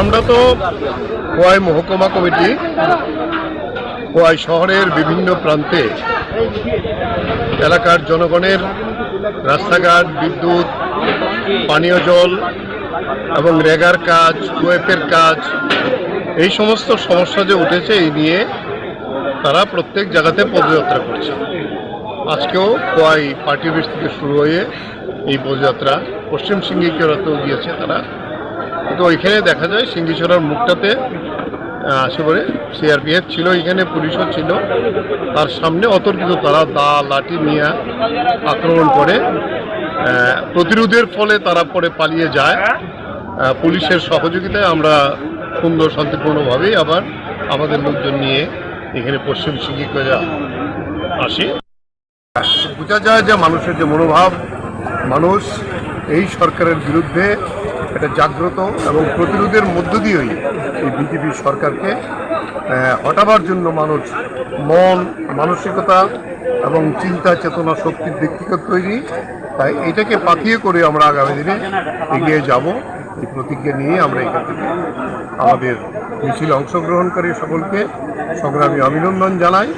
আমরা তো খোয়াই মহকুমা কমিটি খোয়াই শহরের বিভিন্ন প্রান্তে এলাকার জনগণের রাস্তাঘাট, বিদ্যুৎ, পানীয় জল এবং রেগার কাজ, ওয়েপের কাজ, এই সমস্ত সমস্যা যে উঠেছে এই নিয়ে তারা প্রত্যেক জায়গাতে পদযাত্রা করছে। আজকেও খোয়াই পার্টি অফিস থেকে শুরু হয়ে এই পদযাত্রা পশ্চিম সিঙ্গিছড়াতেও গিয়েছে তারা। কিন্তু ওইখানে দেখা যায় সিঙ্গিছড়ার মুখটাতে একেবারে সিআরপিএফ ছিল, এখানে পুলিশও ছিল, তার সামনে অতর্কিত তারা দা লাঠি নিয়ে আক্রমণ করে। প্রতিরোধের ফলে তারা পরে পালিয়ে যায়। পুলিশের সহযোগিতায় আমরা সুন্দর শান্তিপূর্ণভাবেই আবার আমাদের লোকজন নিয়ে এখানে পশ্চিম সিঙ্গিছড়া আসি। বোঝা যায় যে মানুষের যে মনোভাব, মানুষ এই সরকারের বিরুদ্ধে এটা জাগ্রত এবং প্রতিরোধের মধ্য দিয়েই এই বিজেপি সরকারকে হটাবার জন্য মানুষ মন, মানসিকতা এবং চিন্তা চেতনা শক্তির দিক থেকে তৈরি। তাই এটাকে পাথিয়ে করে আমরা আগামী দিনে এগিয়ে যাব। এই প্রতিজ্ঞা নিয়ে আমরা এখান থেকে আমাদের মিছিলে অংশগ্রহণকারী সকলকে সংগ্রামী অভিনন্দন জানাই।